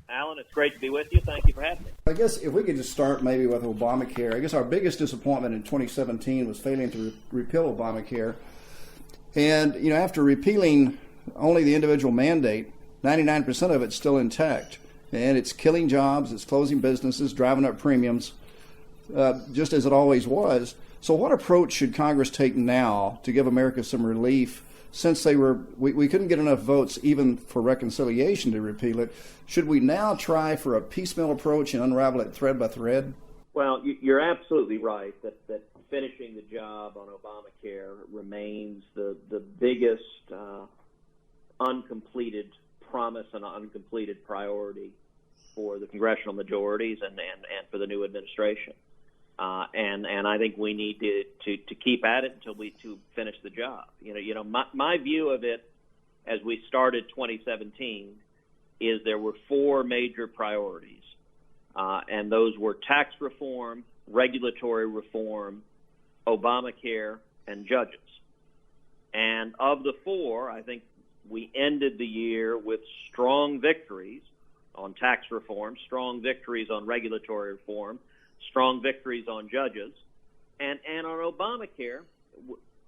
Alan, it's great to be with you. Thank you for having me. I guess if we could just start maybe with Obamacare. I guess our biggest disappointment in 2017 was failing to repeal Obamacare. And, after repealing only the individual mandate, 99% of it's still intact. And it's killing jobs, it's closing businesses, driving up premiums, just as it always was. So what approach should Congress take now to give America some relief? Since we couldn't get enough votes even for reconciliation to repeal it, should we now try for a piecemeal approach and unravel it thread by thread? Well, you're absolutely right that finishing the job on Obamacare remains the biggest uncompleted promise and uncompleted priority for the congressional majorities and for the new administration. And I think we need to keep at it until we finish the job. My view of it as we started 2017 is there were four major priorities, and those were tax reform, regulatory reform, Obamacare, and judges. And of the four, I think we ended the year with strong victories on tax reform, strong victories on regulatory reform, strong victories on judges, and on Obamacare,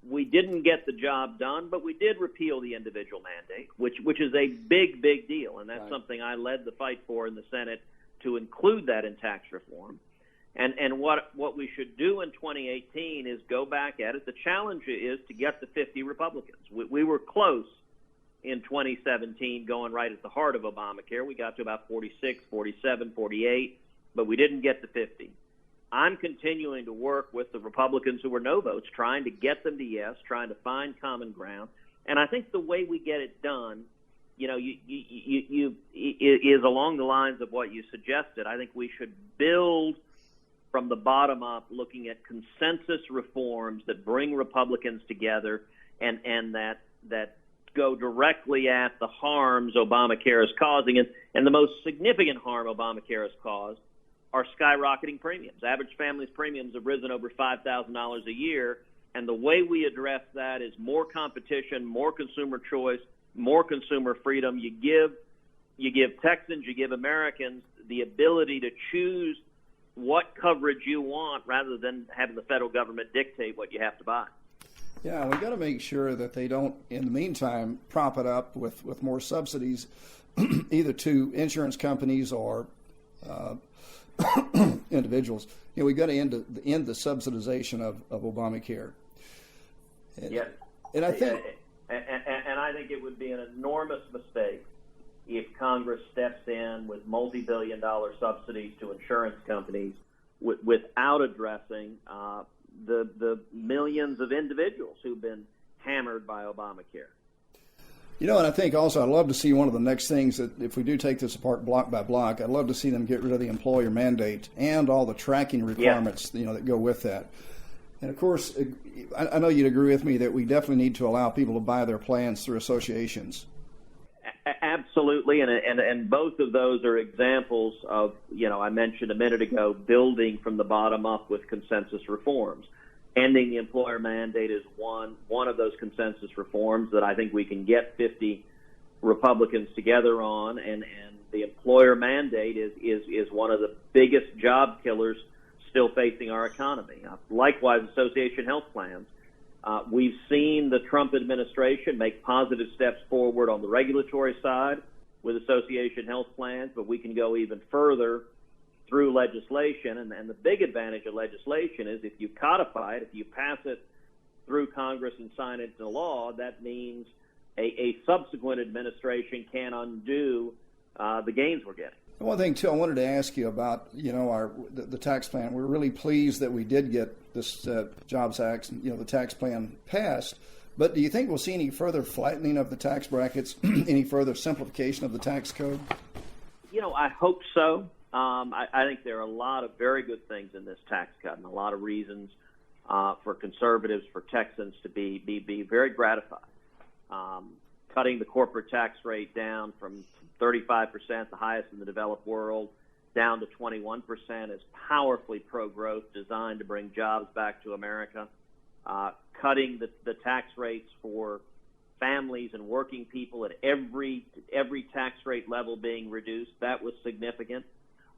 we didn't get the job done, but we did repeal the individual mandate, which is a big deal, and that's right. Something I led the fight for in the Senate to include that in tax reform. And what we should do in 2018 is go back at it. The challenge is to get the 50 Republicans. We were close in 2017, going right at the heart of Obamacare. We got to about 46, 47, 48, but we didn't get to 50. I'm continuing to work with the Republicans who were no votes, trying to get them to yes, trying to find common ground. And I think the way we get it done, is along the lines of what you suggested. I think we should build from the bottom up, looking at consensus reforms that bring Republicans together and that go directly at the harms Obamacare is causing. And the most significant harm Obamacare has caused are skyrocketing premiums. Average families' premiums have risen over $5,000 a year, and the way we address that is more competition, more consumer choice, more consumer freedom. You give Texans, you give Americans the ability to choose what coverage you want rather than having the federal government dictate what you have to buy. Yeah, we got to make sure that they don't, in the meantime, prop it up with more subsidies, either to insurance companies or individuals. We got to end the subsidization of Obamacare. Yes, and I think, and I think it would be an enormous mistake if Congress steps in with multi-billion-dollar subsidies to insurance companies without addressing the millions of individuals who've been hammered by Obamacare. And I think also I'd love to see one of the next things that if we do take this apart block by block, I'd love to see them get rid of the employer mandate and all the tracking requirements, that go with that. And of course, I know you'd agree with me that we definitely need to allow people to buy their plans through associations. Absolutely, and both of those are examples of, I mentioned a minute ago, building from the bottom up with consensus reforms. Ending the employer mandate is one of those consensus reforms that I think we can get 50 Republicans together on, and the employer mandate is one of the biggest job killers still facing our economy. Likewise, association health plans. We've seen the Trump administration make positive steps forward on the regulatory side with association health plans, but we can go even further through legislation. And the big advantage of legislation is if you codify it, if you pass it through Congress and sign it into law, that means a subsequent administration can undo the gains we're getting. One thing, too, I wanted to ask you about, the tax plan. We're really pleased that we did get this Jobs Act, the tax plan passed. But do you think we'll see any further flattening of the tax brackets, any further simplification of the tax code? I hope so. I think there are a lot of very good things in this tax cut and a lot of reasons for conservatives, for Texans to be very gratified. Cutting the corporate tax rate down from 35%, the highest in the developed world, down to 21% is powerfully pro-growth, designed to bring jobs back to America. Cutting the tax rates for families and working people at every tax rate level being reduced. That was significant.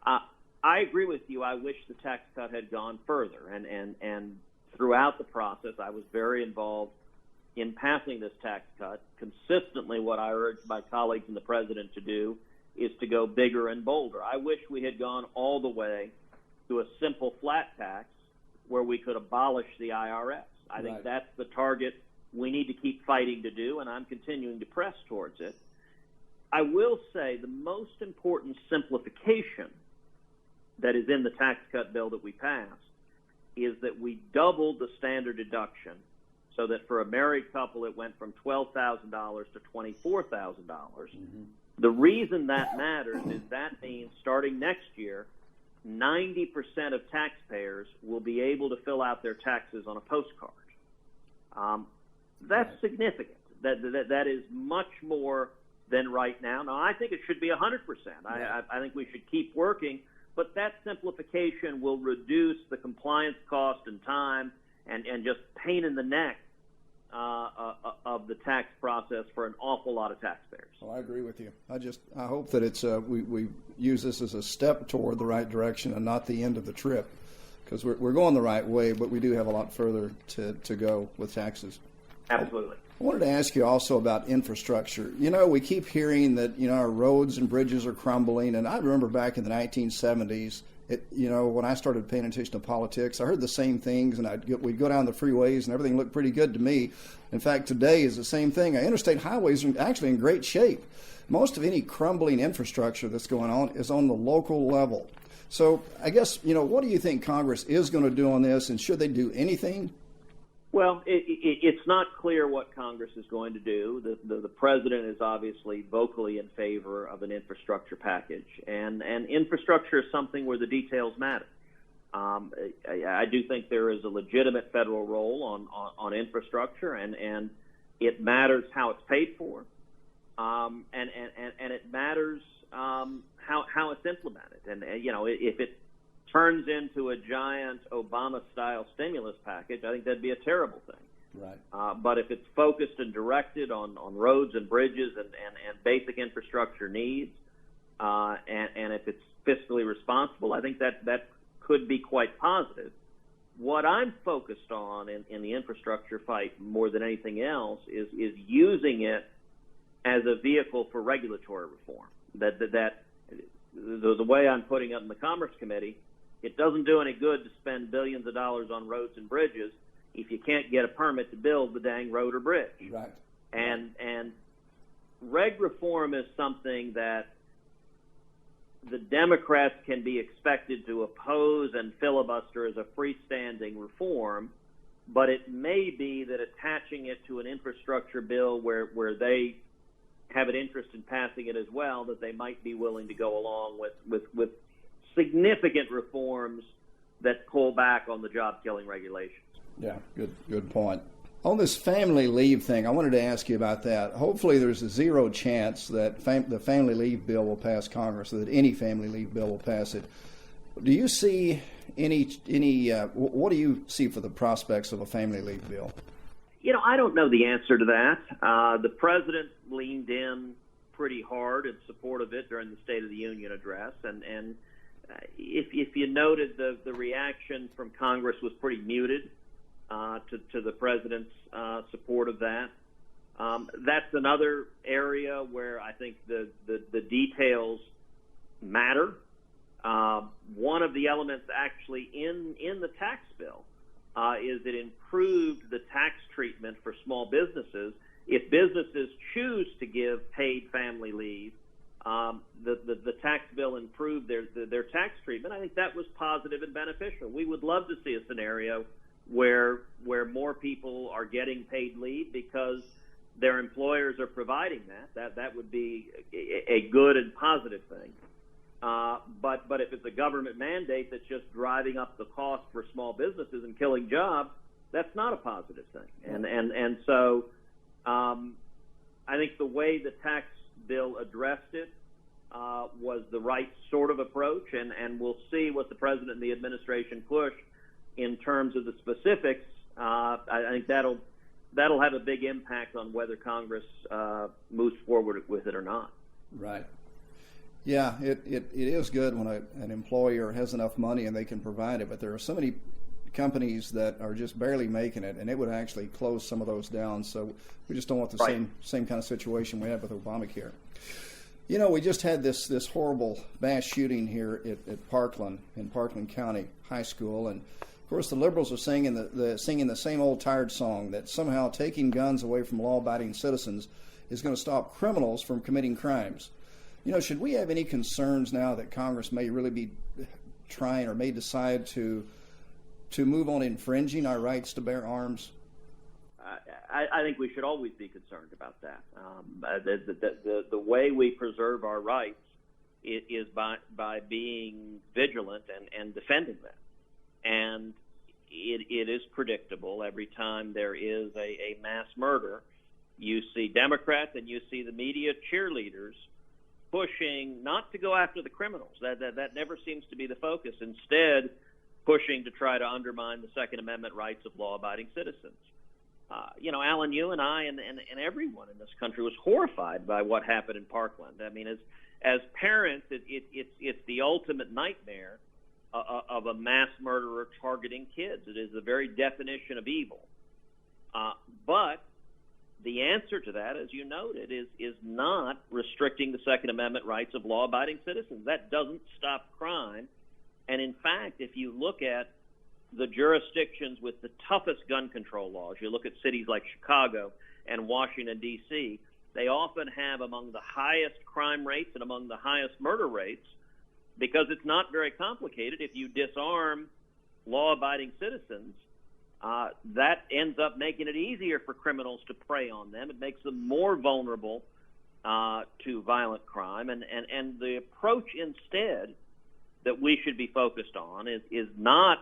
I agree with you. I wish the tax cut had gone further. And throughout the process, I was very involved in passing this tax cut. Consistently, what I urged my colleagues and the president to do is to go bigger and bolder. I wish we had gone all the way to a simple flat tax where we could abolish the IRS. I think that's the target we need to keep fighting to do, and I'm continuing to press towards it. I will say the most important simplification that is in the tax cut bill that we passed is that we doubled the standard deduction so that for a married couple it went from $12,000 to $24,000. Mm-hmm. The reason that matters is that means starting next year, 90% of taxpayers will be able to fill out their taxes on a postcard. That's significant. That is much more than right now. Now, I think it should be 100%. I think we should keep working, but that simplification will reduce the compliance cost and time and just pain in the neck of the tax process for an awful lot of taxpayers. Well, I agree with you. I hope that it's we use this as a step toward the right direction and not the end of the trip, because we're going the right way, but we do have a lot further to go with taxes. Absolutely. I wanted to ask you also about infrastructure. You know, we keep hearing that, our roads and bridges are crumbling, and I remember back in the 1970s, when I started paying attention to politics, I heard the same things, and we'd go down the freeways, and everything looked pretty good to me. In fact, today is the same thing. Interstate highways are actually in great shape. Most of any crumbling infrastructure that's going on is on the local level. So I guess, what do you think Congress is going to do on this, and should they do anything? Well, it's not clear what Congress is going to do. The president is obviously vocally in favor of an infrastructure package, and infrastructure is something where the details matter. I do think there is a legitimate federal role on infrastructure, and it matters how it's paid for, and it matters how it's implemented. And if it turns into a giant Obama-style stimulus package, I think that'd be a terrible thing. Right. But if it's focused and directed on roads and bridges and basic infrastructure needs, and if it's fiscally responsible, I think that could be quite positive. What I'm focused on in the infrastructure fight more than anything else is using it as a vehicle for regulatory reform. The way I'm putting it in the Commerce Committee, it doesn't do any good to spend billions of dollars on roads and bridges if you can't get a permit to build the dang road or bridge. Right. And reg reform is something that the Democrats can be expected to oppose and filibuster as a freestanding reform, but it may be that attaching it to an infrastructure bill where they have an interest in passing it as well, that they might be willing to go along with significant reforms that pull back on the job-killing regulations. Yeah, good point. On this family leave thing, I wanted to ask you about that. Hopefully there's a zero chance that the family leave bill will pass Congress, that any family leave bill will pass it. Do you see what do you see for the prospects of a family leave bill? I don't know the answer to that. The president leaned in pretty hard in support of it during the State of the Union address, and if you noted, the reaction from Congress was pretty muted to the president's support of that. That's another area where I think the details matter. One of the elements actually in the tax bill is it improved the tax treatment for small businesses. If businesses choose to give paid family leave, the tax bill improved their tax treatment. I think that was positive and beneficial. We would love to see a scenario where more people are getting paid leave because their employers are providing that. That would be a good and positive thing. But if it's a government mandate that's just driving up the cost for small businesses and killing jobs, that's not a positive thing. And so I think the way the tax bill addressed it was the right sort of approach, and we'll see what the president and the administration push in terms of the specifics. I think that'll that'll have a big impact on whether Congress moves forward with it or not. Right. Yeah, it is good when an employer has enough money and they can provide it, but there are so many companies that are just barely making it, and it would actually close some of those down. So we just don't want the same kind of situation we had with Obamacare. You know, we just had this horrible mass shooting here at Parkland, in Parkland County High School, and of course the liberals are singing the same old tired song that somehow taking guns away from law-abiding citizens is going to stop criminals from committing crimes. You know, should we have any concerns now that Congress may really be trying or may decide to move on infringing our rights to bear arms? I think we should always be concerned about that. The way we preserve our rights is by being vigilant and defending them. And it is predictable. Every time there is a mass murder, you see Democrats and you see the media cheerleaders pushing not to go after the criminals. That never seems to be the focus. Instead, pushing to try to undermine the Second Amendment rights of law-abiding citizens. You know, Alan, you and I and everyone in this country was horrified by what happened in Parkland. I mean, as parents, it's the ultimate nightmare of a mass murderer targeting kids. It is the very definition of evil. But the answer to that, as you noted, is not restricting the Second Amendment rights of law-abiding citizens. That doesn't stop crime. And in fact, if you look at the jurisdictions with the toughest gun control laws, you look at cities like Chicago and Washington, D.C., they often have among the highest crime rates and among the highest murder rates because it's not very complicated. If you disarm law-abiding citizens, that ends up making it easier for criminals to prey on them. It makes them more vulnerable to violent crime. And the approach instead that we should be focused on is not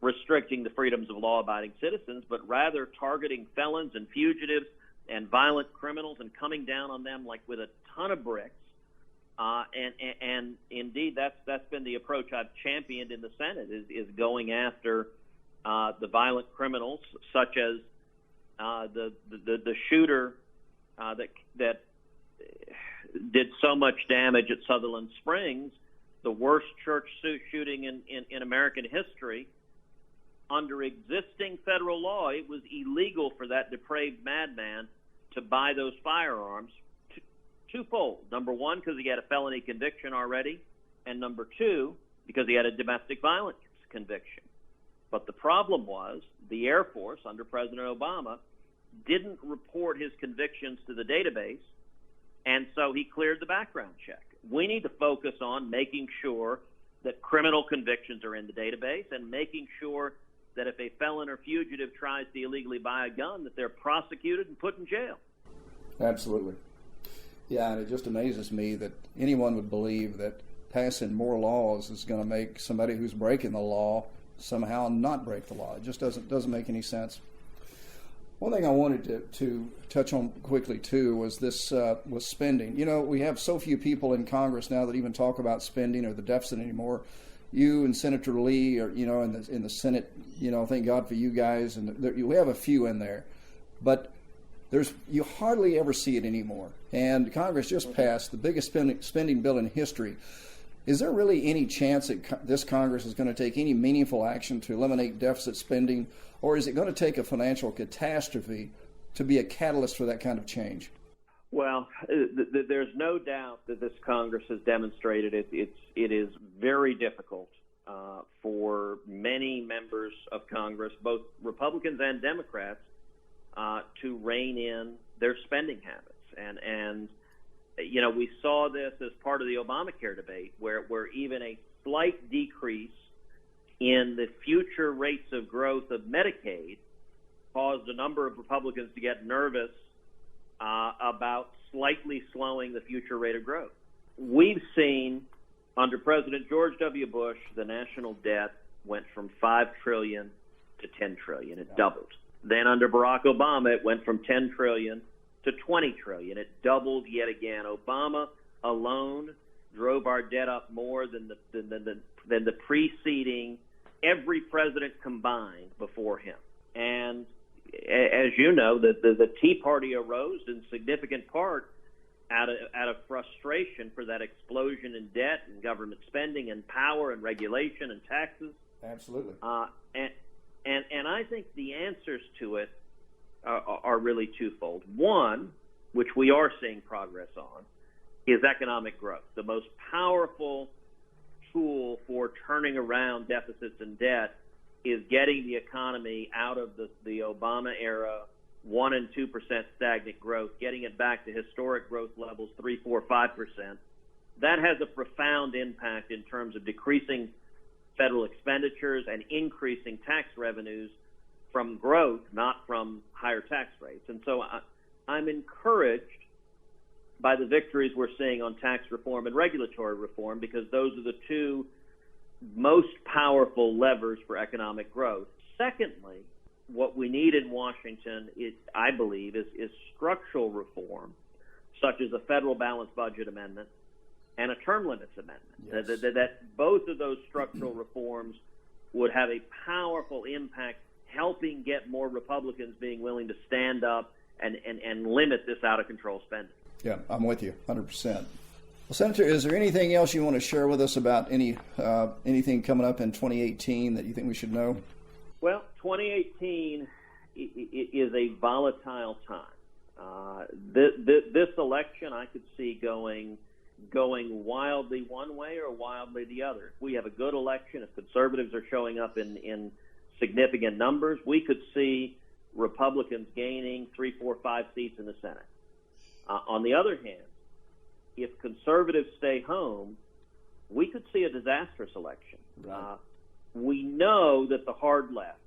restricting the freedoms of law-abiding citizens, but rather targeting felons and fugitives and violent criminals and coming down on them like with a ton of bricks. And indeed, that's been the approach I've championed in the Senate is going after the violent criminals, such as the shooter that did so much damage at Sutherland Springs, the worst church shooting in American history. Under existing federal law, it was illegal for that depraved madman to buy those firearms twofold. Number one, because he had a felony conviction already, and number two, because he had a domestic violence conviction. But the problem was the Air Force, under President Obama, didn't report his convictions to the database, and so he cleared the background check. We need to focus on making sure that criminal convictions are in the database and making sure that if a felon or fugitive tries to illegally buy a gun, that they're prosecuted and put in jail. Absolutely. Yeah, and it just amazes me that anyone would believe that passing more laws is going to make somebody who's breaking the law somehow not break the law. It just doesn't make any sense. One thing I wanted to touch on quickly, too, was this was spending. You know, we have so few people in Congress now that even talk about spending or the deficit anymore. You and Senator Lee, or in the Senate, thank God for you guys, and we have a few in there, but you hardly ever see it anymore. And Congress just passed the biggest spending bill in history. Is there really any chance that this Congress is going to take any meaningful action to eliminate deficit spending, or is it going to take a financial catastrophe to be a catalyst for that kind of change? Well, there's no doubt that this Congress has demonstrated it is very difficult for many members of Congress, both Republicans and Democrats, to rein in their spending habits. And we saw this as part of the Obamacare debate, where even a slight decrease in the future rates of growth of Medicaid caused a number of Republicans to get nervous about slightly slowing the future rate of growth. We've seen under President George W. Bush, the national debt went from $5 trillion to $10 trillion. It doubled. Then under Barack Obama, it went from $10 trillion to $20 trillion. It doubled yet again. Obama alone drove our debt up more than the preceding every president combined before him. And as you know, the Tea Party arose in significant part out of frustration for that explosion in debt and government spending and power and regulation and taxes. Absolutely. And I think the answers to it are really twofold. One, which we are seeing progress on, is economic growth. The most powerful tool for turning around deficits and debt is getting the economy out of the Obama era 1% and 2% stagnant growth, getting it back to historic growth levels 3%, 4%, 5%. That has a profound impact in terms of decreasing federal expenditures and increasing tax revenues from growth, not from higher tax rates. And so I'm encouraged by the victories we're seeing on tax reform and regulatory reform, because those are the two most powerful levers for economic growth. Secondly, what we need in Washington, I believe, is structural reform, such as a federal balanced budget amendment and a term limits amendment. Yes. That both of those structural reforms would have a powerful impact, helping get more Republicans being willing to stand up and limit this out-of-control spending. Yeah, I'm with you, 100%. Well, Senator, is there anything else you want to share with us about anything coming up in 2018 that you think we should know? Well, 2018 is a volatile time. This election I could see going wildly one way or wildly the other. If we have a good election, if conservatives are showing up in significant numbers, we could see Republicans gaining 3, 4, 5 seats in the Senate. On the other hand, if conservatives stay home, we could see a disastrous election. Right. We know that the hard left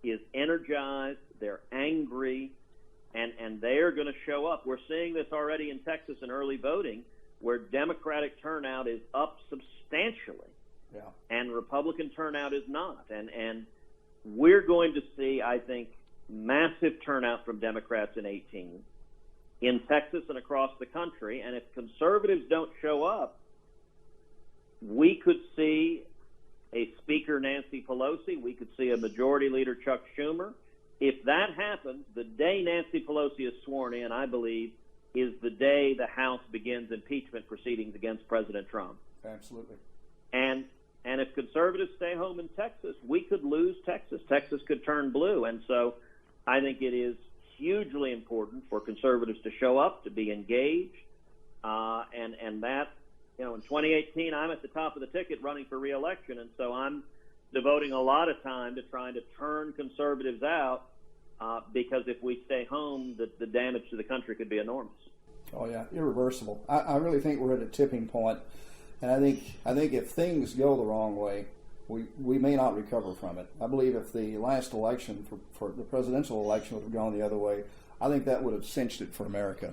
is energized, they're angry, and they are going to show up. We're seeing this already in Texas in early voting, where Democratic turnout is up substantially, and Republican turnout is not. And we're going to see, I think, massive turnout from Democrats in 2018 in Texas and across the country. And if conservatives don't show up, we could see a Speaker Nancy Pelosi, we could see a Majority Leader Chuck Schumer. If that happens, the day Nancy Pelosi is sworn in, I believe, is the day the House begins impeachment proceedings against President Trump. Absolutely. And if conservatives stay home in Texas, we could lose Texas. Texas could turn blue. And so I think it is hugely important for conservatives to show up, to be engaged, and that, in 2018, I'm at the top of the ticket running for re-election, and so I'm devoting a lot of time to trying to turn conservatives out, because if we stay home, the damage to the country could be enormous. Oh yeah, irreversible. I really think we're at a tipping point, and I think if things go the wrong way, we may not recover from it. I believe if the last election for the presidential election would have gone the other way, I think that would have cinched it for America.